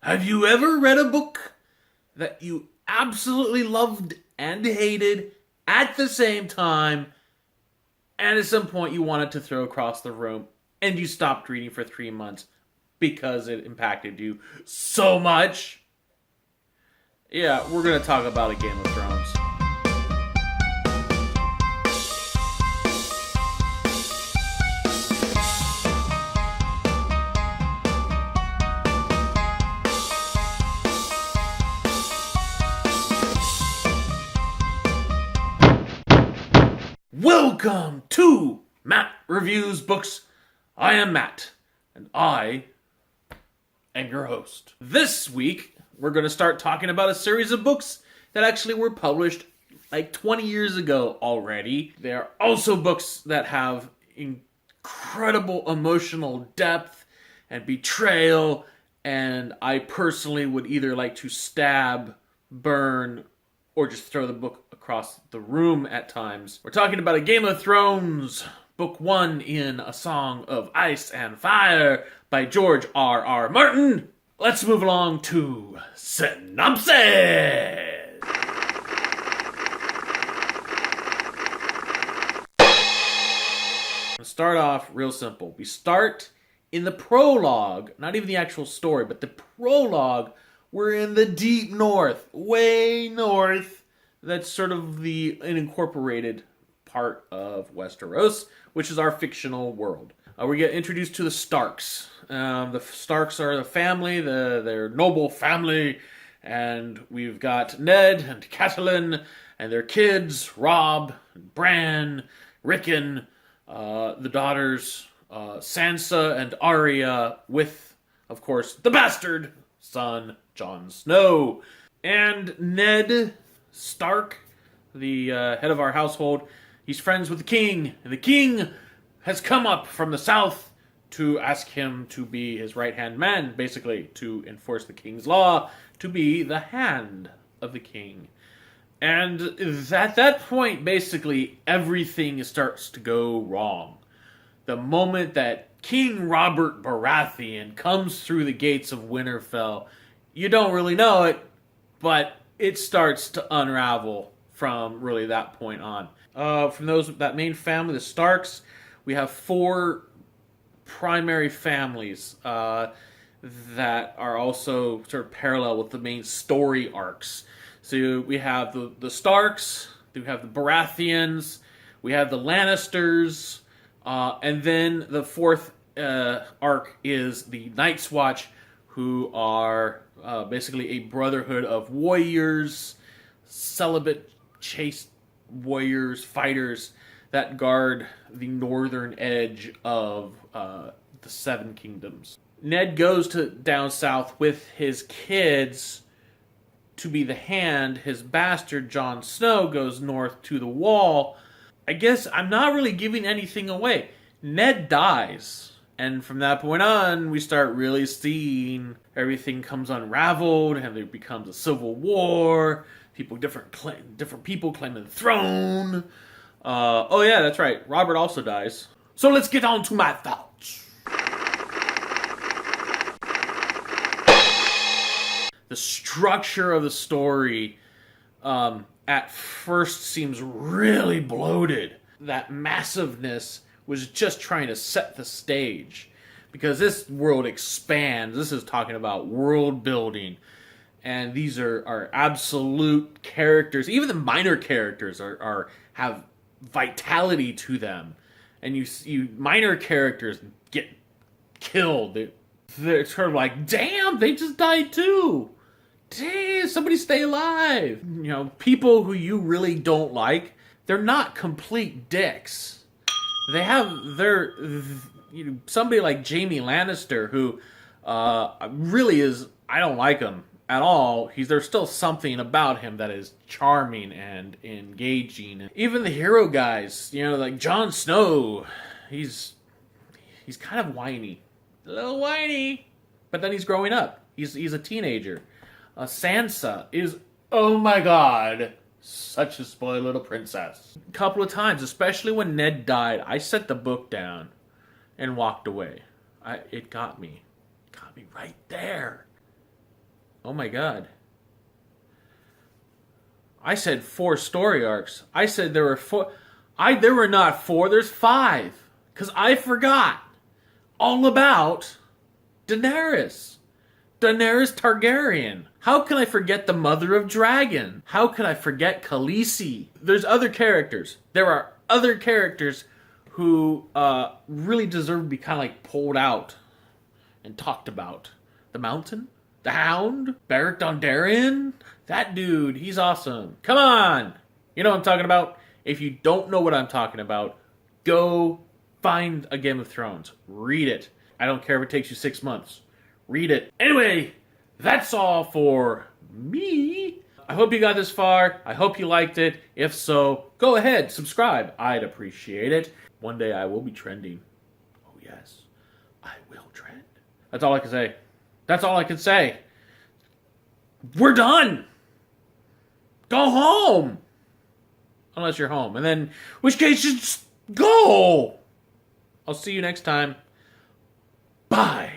Have you ever read a book that you absolutely loved and hated at the same time, and at some point you wanted to throw across the room, and you stopped reading for 3 months because it impacted you so much? Yeah, we're going to talk about a Game of Thrones. Welcome to Matt Reviews Books. I am Matt, and I am your host. This week, we're going to start talking about a series of books that actually were published like 20 years ago already. They are also books that have incredible emotional depth and betrayal, and I personally would either like to stab, burn, or just throw the book across the room at times. We're talking about a Game of Thrones, Book 1 in A Song of Ice and Fire by George R.R. Martin. Let's move along to synopsis. Let's start off real simple. We start in the prologue, not even the actual story, but the prologue. We're in the deep north, way north. That's sort of the unincorporated part of Westeros, which is our fictional world. We get introduced to the Starks. The Starks are the family, their noble family, and we've got Ned and Catelyn and their kids, Robb, and Bran, Rickon, the daughters, Sansa and Arya, with, of course, the bastard son, Jon Snow. And Ned Stark, the head of our household, he's friends with the king, and the king has come up from the south to ask him to be his right-hand man, basically, to enforce the king's law, to be the hand of the king. And at that point, basically, everything starts to go wrong. The moment that King Robert Baratheon comes through the gates of Winterfell, you don't really know it, but it starts to unravel from really that point on. From that main family, the Starks, we have four primary families that are also sort of parallel with the main story arcs. So we have the Starks, we have the Baratheons, we have the Lannisters, and then the fourth arc is the Night's Watch, who are basically a brotherhood of warriors, celibate, chaste warriors, fighters that guard the northern edge of the Seven Kingdoms. Ned goes down south with his kids to be the hand. His bastard, Jon Snow, goes north to the Wall. I guess I'm not really giving anything away. Ned dies. And from that point on, we start really seeing everything comes unraveled, and there becomes a civil war. Different people claiming the throne. Oh yeah, that's right. Robert also dies. So let's get on to my thoughts. The structure of the story at first seems really bloated. That massiveness was just trying to set the stage, because this world expands. This is talking about world building, and these are absolute characters. Even the minor characters have vitality to them, and you minor characters get killed. They're sort of like, damn, they just died too. Damn, somebody stay alive. You know, people who you really don't like, they're not complete dicks. They have somebody like Jaime Lannister, who really is, I don't like him at all. There's still something about him that is charming and engaging. Even the hero guys, like Jon Snow, he's kind of whiny. A little whiny. But then he's growing up. He's a teenager. Sansa is, oh my god, such a spoiled little princess. A couple of times, especially when Ned died, I set the book down and walked away. It got me right there. Oh my god. I said 4 story arcs. I said there were 4. There were not 4, there's 5. Because I forgot all about Daenerys. Daenerys Targaryen. How can I forget the Mother of Dragon? How can I forget Khaleesi? There's other characters. There are other characters who really deserve to be kind of like pulled out and talked about. The Mountain? The Hound? Beric Dondarrion? That dude, he's awesome. Come on! You know what I'm talking about? If you don't know what I'm talking about, go find a Game of Thrones. Read it. I don't care if it takes you 6 months. Read it. Anyway, that's all for me. I hope you got this far. I hope you liked it. If so, go ahead, subscribe. I'd appreciate it. One day I will be trending. Oh yes, I will trend. That's all I can say. That's all I can say. We're done. Go home. Unless you're home. And then, in which case, just go. I'll see you next time. Bye.